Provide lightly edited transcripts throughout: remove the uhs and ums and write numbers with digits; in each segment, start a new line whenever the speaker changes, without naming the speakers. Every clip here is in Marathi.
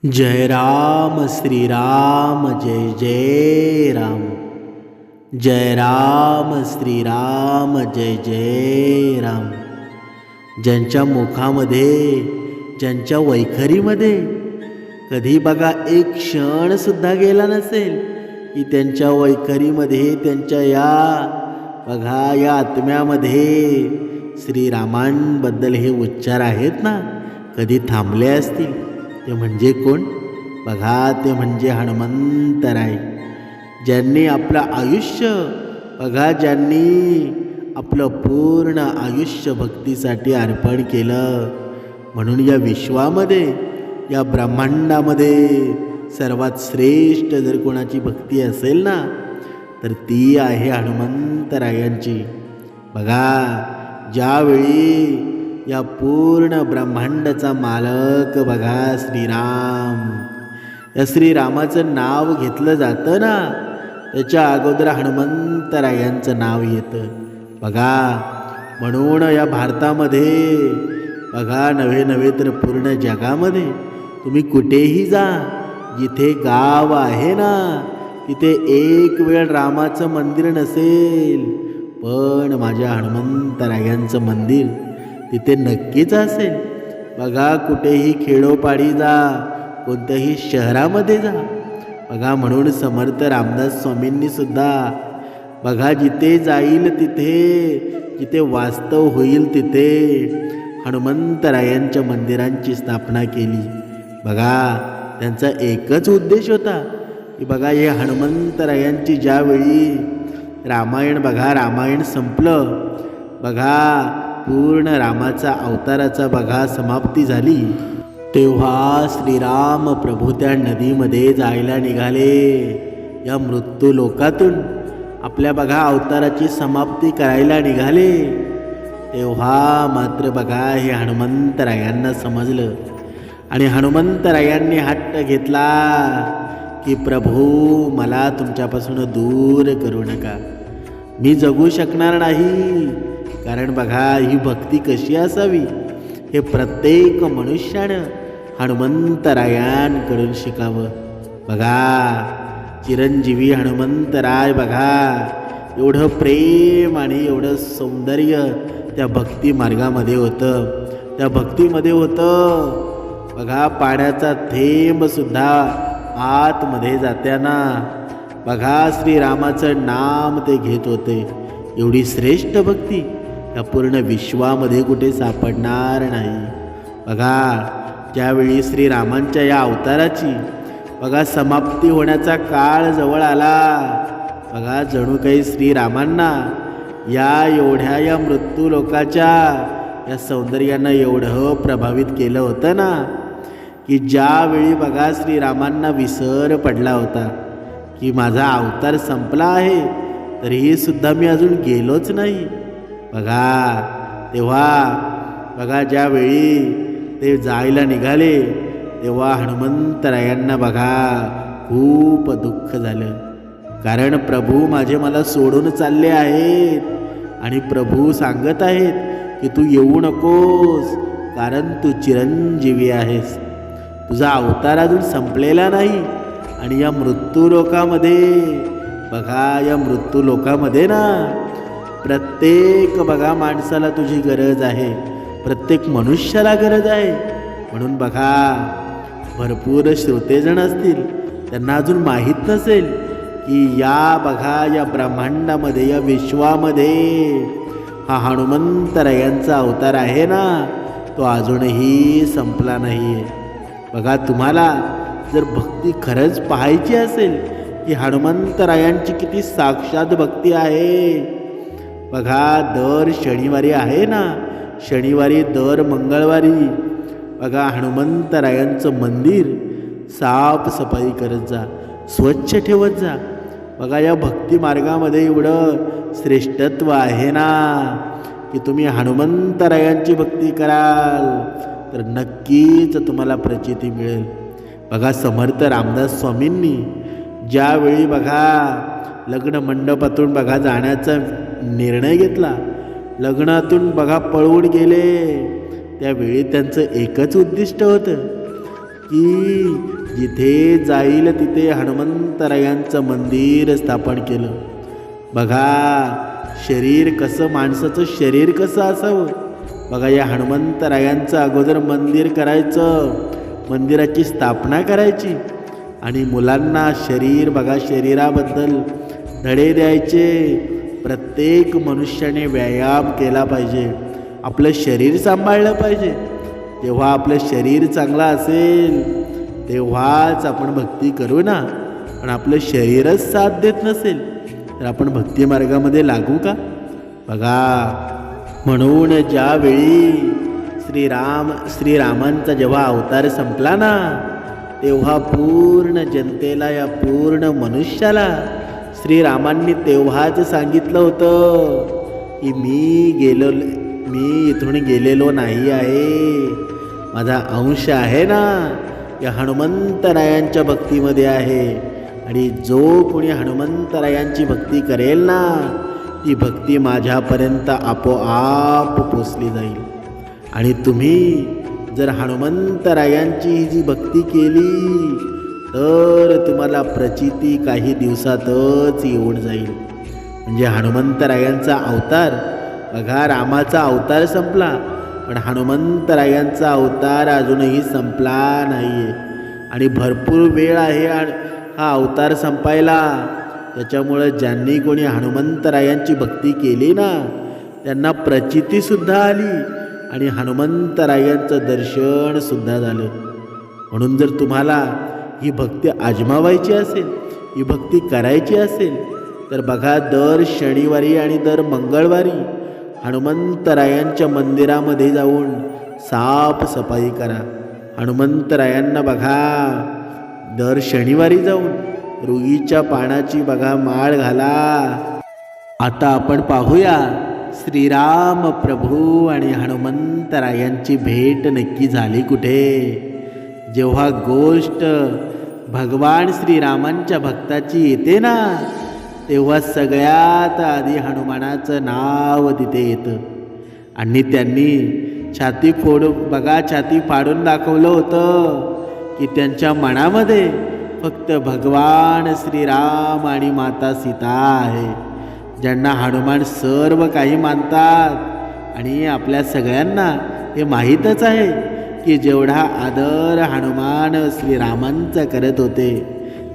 जय राम श्रीराम जय जय राम। जय राम श्रीराम जय जय राम। ज्यांच्या मुखामध्ये ज्यांच्या वैखरीमध्ये कधी बघा एक क्षण सुद्धा गेला नसेल की त्यांच्या वैखरीमध्ये त्यांच्या या आत्म्यामध्ये श्रीरामांबद्दल हे उच्चार आहेत ना, कधी थांबले असतील, ते म्हणजे कोण बघा, ते म्हणजे हनुमंतराय. ज्यांनी आपलं आयुष्य बघा, ज्यांनी आपलं पूर्ण आयुष्य भक्तीसाठी अर्पण केलं. म्हणून या विश्वामध्ये, या ब्रह्मांडामध्ये सर्वात श्रेष्ठ जर कोणाची भक्ती असेल ना, तर ती आहे हनुमंतरायांची. बघा, ज्यावेळी या पूर्ण ब्रह्मांडाचा मालक बघा श्रीराम, या श्रीरामाचं नाव घेतलं जातं ना, त्याच्या अगोदर हनुमंतरायांचं नाव येतं. बघा, म्हणून या भारतामध्ये बघा, नव्हे तर पूर्ण जगामध्ये तुम्ही कुठेही जा, जिथे गाव आहे ना, तिथे एक वेळ रामाचं मंदिर नसेल, पण माझ्या हनुमंतरायांचं मंदिर तिथे नक्कीच असेल. बघा, कुठेही खेडोपाडी जा, कोणत्याही शहरामध्ये जा, बघा, म्हणून समर्थ रामदास स्वामींनी सुद्धा बघा, जिथे जाईल तिथे, जिथे वास्तव होईल तिथे हनुमंतरायांच्या मंदिरांची स्थापना केली. बघा, त्यांचा एकच उद्देश होता की बघा, हे हनुमंतरायांची ज्यावेळी रामायण संपलं, बघा, पूर्ण रामाचा अवताराचा बघा समाप्ती झाली, तेव्हा श्रीराम प्रभू त्या नदीमध्ये जायला निघाले. या मृत्यू लोकातून आपल्या बघा अवताराची समाप्ती करायला निघाले. तेव्हा मात्र बघा, हे हनुमंतरायांना समजलं आणि हनुमंतरायांनी हट्ट घेतला की प्रभू, मला तुमच्यापासून दूर करू नका, मी जगू शकणार नाही. कारण बघा, ही भक्ती कशी असावी हे प्रत्येक मनुष्यानं हनुमंतरायांकडून शिकावं. बघा, चिरंजीवी हनुमंतराय बघा, एवढं प्रेम आणि एवढं सौंदर्य त्या भक्ती मार्गामध्ये होतं, त्या भक्तीमध्ये होतं. बघा, पाण्याचा थेंब सुद्धा आतमध्ये जाताना बघा श्रीरामाचं नाम ते घेत होते. एवढी श्रेष्ठ भक्ती या पूर्ण विश्वामध्ये कुठे सापडणार नाही. बघा, ज्यावेळी श्रीरामांच्या या अवताराची बघा समाप्ती होण्याचा काळ जवळ आला, बघा, जणू काही श्रीरामांना या मृत्यू लोकाच्या या सौंदर्यानं एवढं प्रभावित केलं होतं ना, की ज्यावेळी बघा श्रीरामांना विसर पडला होता की माझा अवतार संपला आहे, तरीही सुद्धा मी अजून गेलोच नाही. बघा, तेव्हा बघा, ज्यावेळी ते जायला निघाले, तेव्हा हनुमंतरायांना बघा खूप दुःख झालं. कारण प्रभू माझे मला सोडून चालले आहेत आणि प्रभू सांगत आहेत की तू येऊ नकोस, कारण तू चिरंजीवी आहेस, तुझा अवतार अजून संपलेला नाही. आणि या मृत्यू लोकामध्ये बघा, या मृत्यू लोकामध्ये ना, प्रत्येक बघा माणसाला तुझी गरज आहे, प्रत्येक मनुष्याला गरज आहे. म्हणून बघा, भरपूर श्रोतेजण असतील, त्यांना अजून माहीत नसेल की या ब्रह्मांडामध्ये, या विश्वामध्ये हा हनुमंतरायांचा अवतार आहे ना, तो अजूनही संपला नाही आहे. बघा, तुम्हाला जर भक्ती खरंच पाहायची असेल की हनुमंतरायांची किती साक्षात भक्ती आहे, बघा, दर शनिवारी आहे ना, शनिवारी दर मंगळवारी बघा हनुमंतरायांचं मंदिर साफसफाई करत जा, स्वच्छ ठेवत जा. बघा, या भक्ती मार्गामध्ये एवढं श्रेष्ठत्व आहे ना, की तुम्ही हनुमंतरायांची भक्ती कराल तर नक्कीच तुम्हाला प्रचिती मिळेल. बघा, समर्थ रामदास स्वामींनी ज्यावेळी बघा लग्न मंडपातून बघा जाण्याचा निर्णय घेतला, लग्नातून बघा पळून गेले, त्यावेळी त्यांचं एकच उद्दिष्ट होतं की जिथे जाईल तिथे हनुमंतरायांचं मंदिर स्थापन केलं. बघा शरीर कसं, माणसाचं शरीर कसं असावं. बघा या हनुमंतरायांचं अगोदर मंदिर करायचं, मंदिराची स्थापना करायची आणि मुलांना शरीर, बघा शरीराबद्दल धडे द्यायचे. प्रत्येक मनुष्याने व्यायाम केला पाहिजे, आपलं शरीर सांभाळलं पाहिजे. जेव्हा आपलं शरीर चांगलं असेल तेव्हाच आपण भक्ती करू ना. पण आपलं शरीरच साथ देत नसेल तर आपण भक्ती मार्गामध्ये लागू का. बघा म्हणून ज्यावेळी श्रीरामांचा जेव्हा अवतार संपला ना, तेव्हा पूर्ण जनतेला, या पूर्ण मनुष्याला श्रीरामांनी तेव्हाच सांगितलं होतं की मी इथून गेलेलो नाही आहे, माझा अंश आहे ना या हनुमंतरायांच्या भक्तीमध्ये आहे. आणि जो कोणी हनुमंतरायांची भक्ती करेल ना, ती भक्ती माझ्यापर्यंत आपोआप पोचली जाईल. आणि तुम्ही जर हनुमंतरायांची ही जी भक्ती केली तर तुम्हाला प्रचिती काही दिवसातच येऊन जाईल. म्हणजे हनुमंतरायांचा अवतार, बघा रामाचा अवतार संपला पण हनुमंतरायांचा अवतार अजूनही संपला नाही आहे. आणि भरपूर वेळ आहे हा अवतार संपायला. त्याच्यामुळं ज्यांनी कोणी हनुमंतरायांची भक्ती केली ना, त्यांना प्रचितीसुद्धा आली आणि हनुमंतरायांचं दर्शनसुद्धा झालं. म्हणून जर तुम्हाला ही भक्ती आजमावायची असेल, ही भक्ती करायची असेल तर बघा दर शनिवारी आणि दर मंगळवारी हनुमंतरायांच्या मंदिरामध्ये जाऊन साफसफाई करा. हनुमंतरायांना बघा दर शनिवारी जाऊन रुईच्या पानाची बघा माळ घाला. आता आपण पाहूया श्रीराम प्रभू आणि हनुमंतरायांची भेट नक्की झाली कुठे. जेव्हा गोष्ट भगवान श्रीरामांच्या भक्ताची येते ना, तेव्हा सगळ्यात आधी हनुमानाचं नाव तिथे येतं. आणि त्यांनी छाती फाडून दाखवलं होतं की त्यांच्या मनामध्ये फक्त भगवान श्रीराम आणि माता सीता आहे, ज्यांना हनुमान सर्व काही मानतात. आणि आपल्या सगळ्यांना हे माहीतच आहे की जेवढा आदर हनुमान श्रीरामांचा करत होते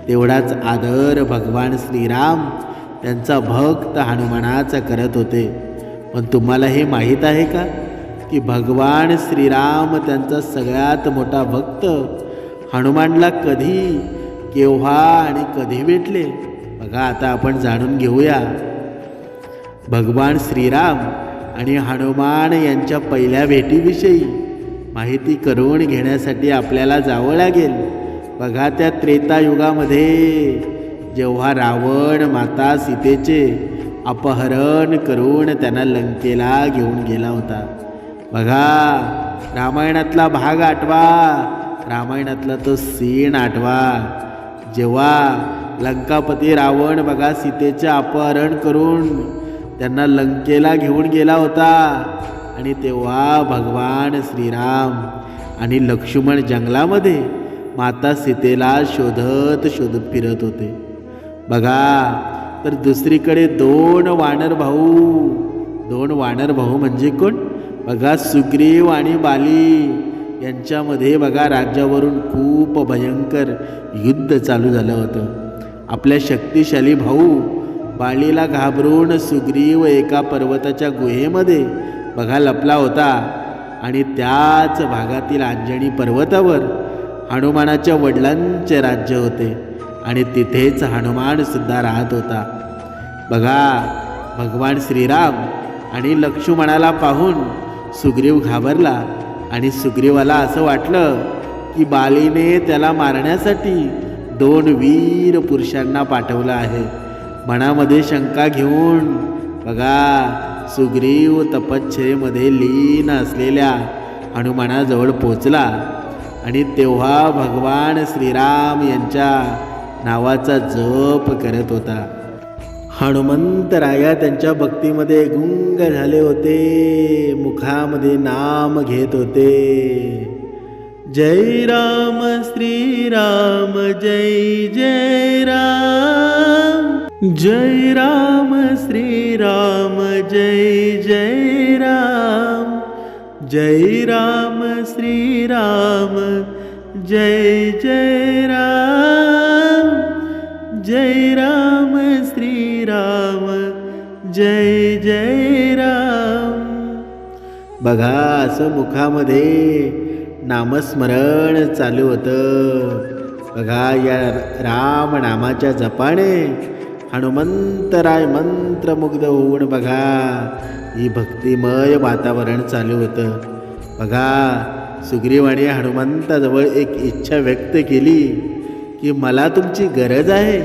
तेवढाच आदर भगवान श्रीराम त्यांचा भक्त हनुमानाचा करत होते. पण तुम्हाला हे माहीत आहे का की भगवान श्रीराम त्यांचा सगळ्यात मोठा भक्त हनुमानला कधी, केव्हा आणि कधी भेटले. बघा आता आपण जाणून घेऊया. भगवान श्रीराम आणि हनुमान यांच्या पहिल्या भेटीविषयी माहिती करून घेण्यासाठी आपल्याला जावं लागेल. बघा त्या त्रेतायुगामध्ये जेव्हा रावण माता सीतेचे अपहरण करून त्यांना लंकेला घेऊन गेला होता. बघा रामायणातला भाग आठवा, रामायणातला तो सीन आठवा, जेव्हा लंकापती रावण बघा सीतेचे अपहरण करून त्यांना लंकेला घेऊन गेला होता. आणि तेव्हा भगवान श्रीराम आणि लक्ष्मण जंगलामध्ये माता सीतेला शोधत फिरत होते. बघा तर दुसरीकडे दोन वानर भाऊ म्हणजे कोण. बघा सुग्रीव आणि बाली यांच्यामध्ये बघा राज्यावरून खूप भयंकर युद्ध चालू झालं होतं. आपल्या शक्तिशाली भाऊ बालीला घाबरून सुग्रीव एका पर्वताच्या गुहेमध्ये बघा लपला होता. आणि त्याच भागातील अंजनी पर्वतावर हनुमानाच्या वडिलांचे राज्य होते आणि तिथेच हनुमान सुद्धा राहत होता. बघा भगवान श्रीराम आणि लक्ष्मणाला पाहून सुग्रीव घाबरला आणि सुग्रीवाला असं वाटलं की बालीने त्याला मारण्यासाठी 2 वीर पुरुषांना पाठवलं आहे. मनामध्ये शंका घेऊन बघा सुग्रीव तपश्चर्येमध्ये लीन असलेल्या हनुमानाजवळ पोचला. आणि तेव्हा भगवान श्रीराम यांच्या नावाचा जप करत होता. हनुमंतराया त्यांच्या भक्तीमध्ये गुंग झाले होते, मुखामध्ये नाम घेत होते. जय राम श्रीराम जय जय राम, जय राम श्रीराम जय जय राम, जय राम श्रीराम जय जय राम, जय राम श्रीराम जय जय राम. बघा असं मुखामध्ये नामस्मरण चालू होतं. बघा या राम नामाच्या जपाने हनुमंतराय मंत्रमुग्ध होऊन बघा ही भक्तिमय वातावरण चालू होतं. बघा सुग्रीवाने हनुमंताजवळ एक इच्छा व्यक्त केली की मला तुमची गरज आहे,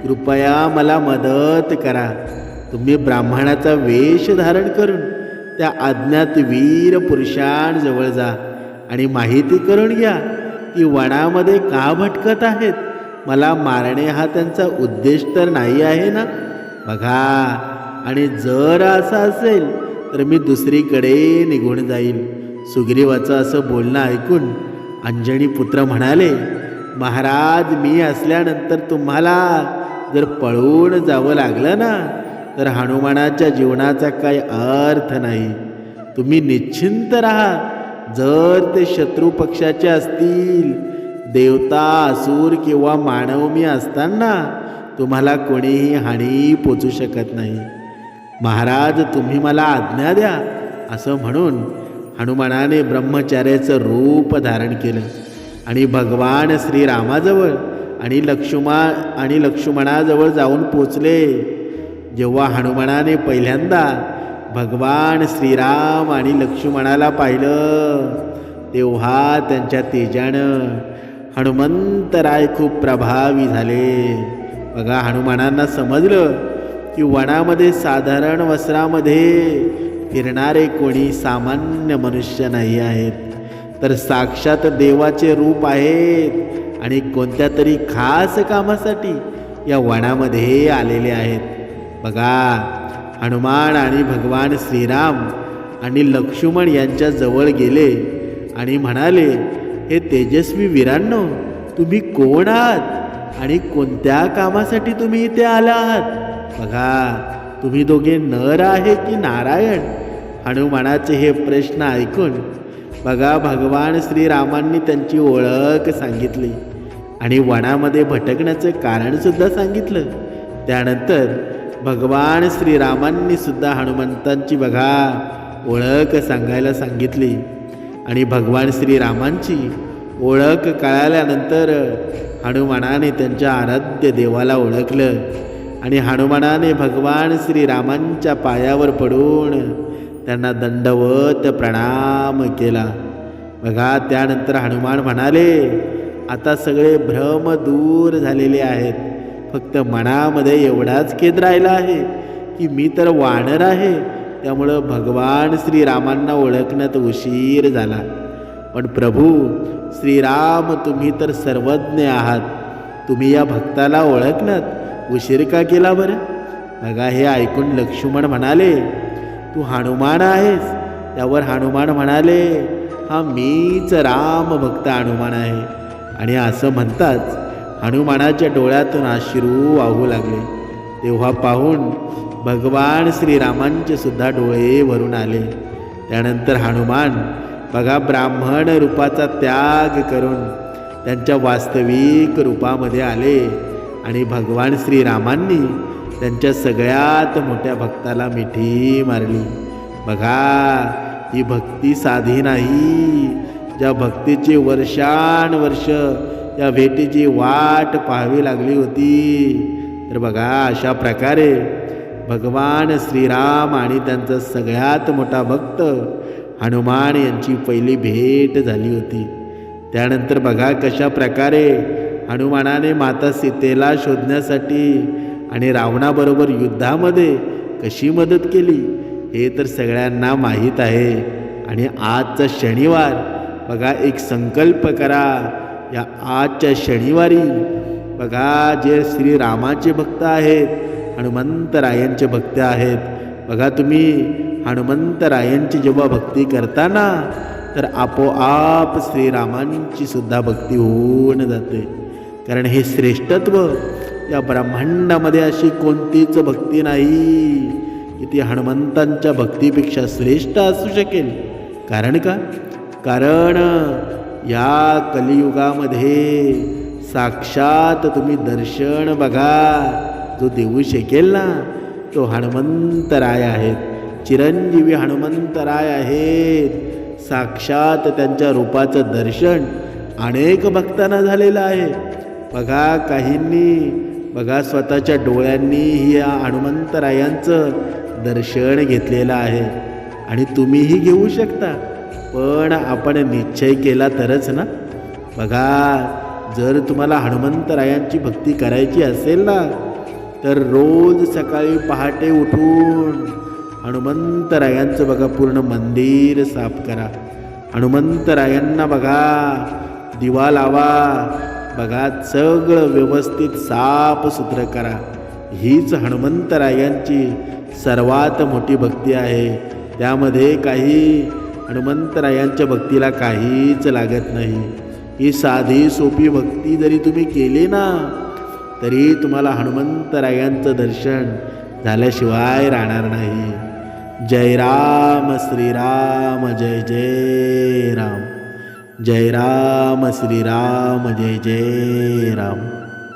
कृपया मला मदत करा. तुम्ही ब्राह्मणाचा वेश धारण करून त्या अज्ञात वीर पुरुषांजवळ जा आणि माहिती करून घ्या की वनामध्ये का भटकत आहेत. मला मारणे हा त्यांचा उद्देश तर नाही आहे ना. बघा आणि जर असं असेल तर मी दुसरीकडे निघून जाईल. सुग्रीवाचं असं बोलणं ऐकून अंजनी पुत्र म्हणाले, महाराज मी असल्यानंतर तुम्हाला जर पळून जावं लागलं ना तर हनुमानाच्या जीवनाचा काही अर्थ नाही. तुम्ही निश्चिंत राहा. जर ते शत्रू पक्षाचे असतील, देवता असुर किंवा मानवमी असताना तुम्हाला कोणीही हानी पोचू शकत नाही. महाराज तुम्ही मला आज्ञा द्या. असं म्हणून हनुमानाने ब्रह्मचार्याचं रूप धारण केलं आणि भगवान श्रीरामाजवळ आणि लक्ष्मणाजवळ जाऊन पोचले. जेव्हा हनुमानाने पहिल्यांदा भगवान श्रीराम आणि लक्ष्मणाला पाहिलं तेव्हा त्यांच्या तेजानं हनुमंतराय खूप प्रभावी झाले. बघा हनुमानांना समजलं की वनामध्ये साधारण वस्त्रामध्ये फिरणारे कोणी सामान्य मनुष्य नाही आहेत, तर साक्षात देवाचे रूप आहेत आणि कोणत्या तरी खास कामासाठी या वनामध्ये आलेले आहेत. बघा हनुमान आणि भगवान श्रीराम आणि लक्ष्मण यांच्या जवळ गेले आणि म्हणाले, हे तेजस्वी वीरांनो, तुम्ही कोण आहात आणि कोणत्या कामासाठी तुम्ही इथे आला आहात. बघा तुम्ही दोघे नर आहे की नारायण. हनुमानाचे हे प्रश्न ऐकून बघा भगवान श्रीरामांनी त्यांची ओळख सांगितली आणि वनामध्ये भटकण्याचं कारणसुद्धा सांगितलं. त्यानंतर भगवान श्रीरामांनी सुद्धा हनुमंतांची बघा ओळख सांगायला सांगितली आणि भगवान श्रीरामांची ओळख कळाल्यानंतर हनुमानाने त्यांच्या आराध्य देवाला ओळखलं आणि हनुमानाने भगवान श्रीरामांच्या पायावर पडून त्यांना दंडवत प्रणाम केला. बघा त्यानंतर हनुमान म्हणाले, आता सगळे भ्रम दूर झालेले आहेत. फक्त मनामध्ये एवढाच खेद राहिला आहे की मी तर वानर आहे, त्यामुळं भगवान श्रीरामांना ओळखण्यात उशीर झाला. पण प्रभू श्रीराम तुम्ही तर सर्वज्ञ आहात, तुम्ही या भक्ताला ओळखण्यात उशीर का केला बरं. बघा हे ऐकून लक्ष्मण म्हणाले, तू हनुमान आहेस. त्यावर हनुमान म्हणाले, हा मीच राम भक्त हनुमान आहे. आणि असं म्हणताच हनुमानाच्या डोळ्यातून अश्रू वाहू लागले. तेव्हा पाहून भगवान श्रीरामांचे सुद्धा डोळे भरून आले. त्यानंतर हनुमान बघा ब्राह्मण रूपाचा त्याग करून त्यांच्या वास्तविक रूपामध्ये आले आणि भगवान श्रीरामांनी त्यांच्या सगळ्यात मोठ्या भक्ताला मिठी मारली. बघा ही भक्ती साधी नाही. ज्या भक्तीची वर्षानुवर्ष या भेटीची वाट पाहावी लागली होती, तर बघा अशा प्रकारे भगवान श्रीराम आणि त्यांचा सगळ्यात मोठा भक्त हनुमान यांची पहिली भेट झाली होती. त्यानंतर बघा कशा प्रकारे हनुमानाने माता सीतेला शोधण्यासाठी आणि रावणाबरोबर युद्धामध्ये कशी मदत केली हे तर सगळ्यांना माहीत आहे. आणि आजचा शनिवार बघा एक संकल्प करा. या आजच्या शनिवारी बघा जे श्रीरामाचे भक्त आहेत, हनुमंतरायांचे भक्त आहेत, बघा तुम्ही हनुमंतरायांची जेव्हा भक्ती करताना तर आपोआप श्रीरामांची सुद्धा भक्ती होऊन जाते. कारण हे श्रेष्ठत्व या ब्रह्मांडामध्ये अशी कोणतीच भक्ती नाही की ती हनुमंतांच्या भक्तीपेक्षा श्रेष्ठ असू शकेल. कारण का? कारण या कलियुगामध्ये साक्षात तुम्ही दर्शन बघा जो देऊ शकेल ना तो हनुमंतराय आहेत. चिरंजीवी हनुमंतराय आहेत. साक्षात त्यांच्या रूपाचं दर्शन अनेक भक्तांना झालेलं आहे. बघा काहींनी बघा स्वतःच्या डोळ्यांनी या हनुमंतरायांचं दर्शन घेतलेलं आहे आणि तुम्हीही घेऊ शकता. पण आपण निश्चय केला तरच ना. बघा जर तुम्हाला हनुमंतरायांची भक्ती करायची असेल ना तर रोज सकाळी पहाटे उठून हनुमंतरायांचं बघा पूर्ण मंदिर साफ करा. हनुमंतरायांना बघा दिवा लावा. बघा सगळं व्यवस्थित साफसुथरं करा. हीच हनुमंतरायांची सर्वात मोठी भक्ती आहे. त्यामध्ये काही हनुमंतरायांच्या भक्तीला काहीच लागत नाही. ही साधी सोपी भक्ती जरी तुम्ही केली ना तरी तुम्हाला हनुमंतरायांचं दर्शन झाल्याशिवाय राहणार नाही. जय राम श्रीराम जय जय राम. जय राम श्रीराम जय जय राम.